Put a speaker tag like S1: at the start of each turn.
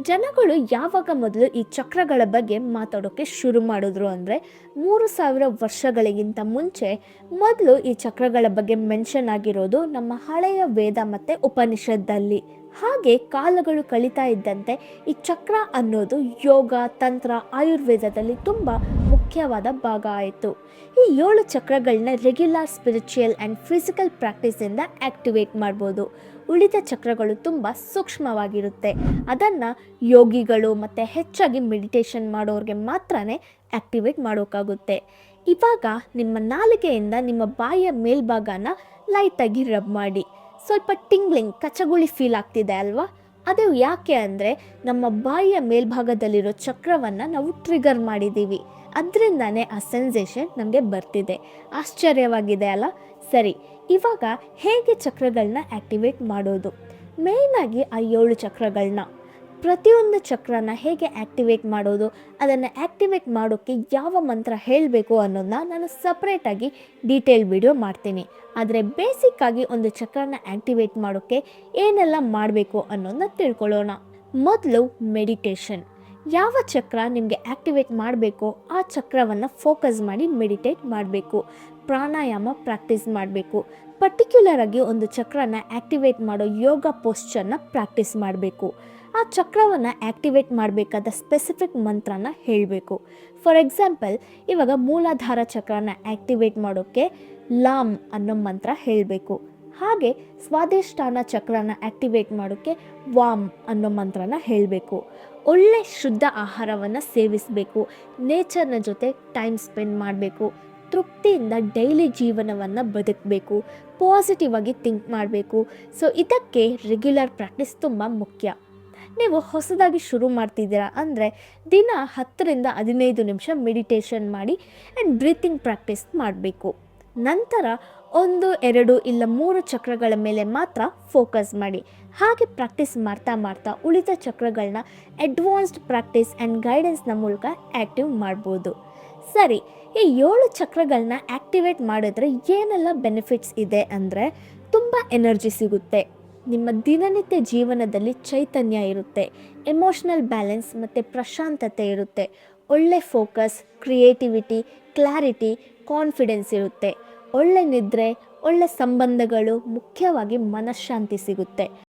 S1: ಜನಗಳು ಯಾವಾಗ ಮೊದಲು ಈ ಚಕ್ರಗಳ ಬಗ್ಗೆ ಮಾತಾಡೋಕ್ಕೆ ಶುರು ಮಾಡಿದ್ರು ಅಂದರೆ 3000 ವರ್ಷಗಳಿಗಿಂತ ಮುಂಚೆ ಮೊದಲು ಈ ಚಕ್ರಗಳ ಬಗ್ಗೆ ಮೆನ್ಷನ್ ಆಗಿರೋದು ನಮ್ಮ ಹಳೆಯ ವೇದ ಮತ್ತು ಉಪನಿಷತ್ತಲ್ಲಿ. ಹಾಗೆ ಕಾಲಗಳು ಕಳೀತಾ ಇದ್ದಂತೆ ಈ ಚಕ್ರ ಅನ್ನೋದು ಯೋಗ, ತಂತ್ರ, ಆಯುರ್ವೇದದಲ್ಲಿ ತುಂಬ ಮುಖ್ಯವಾದ ಭಾಗ ಆಯಿತು. ಈ 7 ಚಕ್ರಗಳನ್ನ ರೆಗ್ಯುಲರ್ ಸ್ಪಿರಿಚುವಲ್ ಆ್ಯಂಡ್ ಫಿಸಿಕಲ್ ಪ್ರಾಕ್ಟೀಸಿಂದ ಆ್ಯಕ್ಟಿವೇಟ್ ಮಾಡ್ಬೋದು. ಉಳಿದ ಚಕ್ರಗಳು ತುಂಬ ಸೂಕ್ಷ್ಮವಾಗಿರುತ್ತೆ. ಅದನ್ನು ಯೋಗಿಗಳು ಮತ್ತು ಹೆಚ್ಚಾಗಿ ಮೆಡಿಟೇಷನ್ ಮಾಡೋರಿಗೆ ಮಾತ್ರನೇ ಆ್ಯಕ್ಟಿವೇಟ್ ಮಾಡೋಕ್ಕಾಗುತ್ತೆ. ಇವಾಗ ನಿಮ್ಮ ನಾಲಿಗೆಯಿಂದ ನಿಮ್ಮ ಬಾಯಿಯ ಮೇಲ್ಭಾಗನ ಲೈಟಾಗಿ ರಬ್ ಮಾಡಿ. ಸ್ವಲ್ಪ ಟಿಂಗ್ಲಿಂಗ್, ಕಚಗುಳಿ ಫೀಲ್ ಆಗ್ತಿದೆ ಅಲ್ವಾ? ಅದು ಯಾಕೆ ಅಂದರೆ ನಮ್ಮ ಬಾಯಿಯ ಮೇಲ್ಭಾಗದಲ್ಲಿರೋ ಚಕ್ರವನ್ನು ನಾವು ಟ್ರಿಗರ್ ಮಾಡಿದ್ದೀವಿ. ಅದರಿಂದನೇ ಆ ಸೆನ್ಸೇಷನ್ ನಮಗೆ ಬರ್ತಿದೆ. ಆಶ್ಚರ್ಯವಾಗಿದೆ ಅಲ್ಲ? ಸರಿ, ಇವಾಗ ಹೇಗೆ ಚಕ್ರಗಳನ್ನ ಆ್ಯಕ್ಟಿವೇಟ್ ಮಾಡೋದು? ಮೇಯ್ನಾಗಿ ಆ 7 ಚಕ್ರಗಳನ್ನ, ಪ್ರತಿಯೊಂದು ಚಕ್ರನ ಹೇಗೆ ಆ್ಯಕ್ಟಿವೇಟ್ ಮಾಡೋದು, ಅದನ್ನು ಆ್ಯಕ್ಟಿವೇಟ್ ಮಾಡೋಕ್ಕೆ ಯಾವ ಮಂತ್ರ ಹೇಳಬೇಕು ಅನ್ನೋದನ್ನ ನಾನು ಸಪ್ರೇಟಾಗಿ ಡೀಟೇಲ್ ವಿಡಿಯೋ ಮಾಡ್ತೀನಿ. ಆದರೆ ಬೇಸಿಕ್ಕಾಗಿ ಒಂದು ಚಕ್ರನ ಆ್ಯಕ್ಟಿವೇಟ್ ಮಾಡೋಕ್ಕೆ ಏನೆಲ್ಲ ಮಾಡಬೇಕು ಅನ್ನೋದನ್ನ ತಿಳ್ಕೊಳ್ಳೋಣ. ಮೊದಲು ಮೆಡಿಟೇಷನ್. ಯಾವ ಚಕ್ರ ನಿಮಗೆ ಆ್ಯಕ್ಟಿವೇಟ್ ಮಾಡಬೇಕೋ ಆ ಚಕ್ರವನ್ನು ಫೋಕಸ್ ಮಾಡಿ ಮೆಡಿಟೇಟ್ ಮಾಡಬೇಕು. ಪ್ರಾಣಾಯಾಮ ಪ್ರಾಕ್ಟೀಸ್ ಮಾಡಬೇಕು. ಪರ್ಟಿಕ್ಯುಲರಾಗಿ ಒಂದು ಚಕ್ರನ ಆ್ಯಕ್ಟಿವೇಟ್ ಮಾಡೋ ಯೋಗ ಪೋಸ್ಚರ್ನ ಪ್ರಾಕ್ಟೀಸ್ ಮಾಡಬೇಕು. ಆ ಚಕ್ರವನ್ನು ಆ್ಯಕ್ಟಿವೇಟ್ ಮಾಡಬೇಕಾದ ಸ್ಪೆಸಿಫಿಕ್ ಮಂತ್ರನ ಹೇಳಬೇಕು. ಫಾರ್ ಎಕ್ಸಾಂಪಲ್, ಇವಾಗ ಮೂಲಾಧಾರ ಚಕ್ರನ ಆ್ಯಕ್ಟಿವೇಟ್ ಮಾಡೋಕ್ಕೆ ಲಾಮ್ ಅನ್ನೋ ಮಂತ್ರ ಹೇಳಬೇಕು. ಹಾಗೆ ಸ್ವಾದಿಷ್ಠಾನ ಚಕ್ರನ ಆ್ಯಕ್ಟಿವೇಟ್ ಮಾಡೋಕ್ಕೆ ವಾಮ್ ಅನ್ನೋ ಮಂತ್ರನ ಹೇಳಬೇಕು. ಒಳ್ಳೆ ಶುದ್ಧ ಆಹಾರವನ್ನು ಸೇವಿಸಬೇಕು. ನೇಚರ್ನ ಜೊತೆ ಟೈಮ್ ಸ್ಪೆಂಡ್ ಮಾಡಬೇಕು. ತೃಪ್ತಿಯಿಂದ ಡೈಲಿ ಜೀವನವನ್ನು ಬದುಕಬೇಕು. ಪಾಸಿಟಿವ್ ಆಗಿ ಥಿಂಕ್ ಮಾಡಬೇಕು. ಸೊ ಇದಕ್ಕೆ ರೆಗ್ಯುಲರ್ ಪ್ರಾಕ್ಟೀಸ್ ತುಂಬ ಮುಖ್ಯ. ನೀವು ಹೊಸದಾಗಿ ಶುರು ಮಾಡ್ತಿದ್ದೀರಾ ಅಂದರೆ ದಿನ 10ರಿಂದ 15 ನಿಮಿಷ ಮೆಡಿಟೇಷನ್ ಮಾಡಿ ಆ್ಯಂಡ್ ಬ್ರೀತಿಂಗ್ ಪ್ರಾಕ್ಟೀಸ್ ಮಾಡಬೇಕು. ನಂತರ 1, 2 ಇಲ್ಲ 3 ಚಕ್ರಗಳ ಮೇಲೆ ಮಾತ್ರ ಫೋಕಸ್ ಮಾಡಿ. ಹಾಗೆ ಪ್ರಾಕ್ಟೀಸ್ ಮಾಡ್ತಾ ಮಾಡ್ತಾ ಉಳಿದ ಚಕ್ರಗಳನ್ನ ಅಡ್ವಾನ್ಸ್ಡ್ ಪ್ರಾಕ್ಟೀಸ್ ಆ್ಯಂಡ್ ಗೈಡೆನ್ಸ್ನ ಮೂಲಕ ಆ್ಯಕ್ಟಿವ್ ಮಾಡ್ಬೋದು. ಸರಿ, ಈ 7 ಚಕ್ರಗಳನ್ನ ಆ್ಯಕ್ಟಿವೇಟ್ ಮಾಡಿದ್ರೆ ಏನೆಲ್ಲ ಬೆನಿಫಿಟ್ಸ್ ಇದೆ ಅಂದರೆ, ತುಂಬ ಎನರ್ಜಿ ಸಿಗುತ್ತೆ, ನಿಮ್ಮ ದಿನನಿತ್ಯ ಜೀವನದಲ್ಲಿ ಚೈತನ್ಯ ಇರುತ್ತೆ, ಎಮೋಷ್ನಲ್ ಬ್ಯಾಲೆನ್ಸ್ ಮತ್ತು ಪ್ರಶಾಂತತೆ ಇರುತ್ತೆ, ಒಳ್ಳೆ ಫೋಕಸ್, ಕ್ರಿಯೇಟಿವಿಟಿ, ಕ್ಲಾರಿಟಿ, ಕಾನ್ಫಿಡೆನ್ಸ್ ಇರುತ್ತೆ, ಒಳ್ಳೆ ನಿದ್ರೆ, ಒಳ್ಳೆ ಸಂಬಂಧಗಳು, ಮುಖ್ಯವಾಗಿ ಮನಃಶಾಂತಿ ಸಿಗುತ್ತೆ.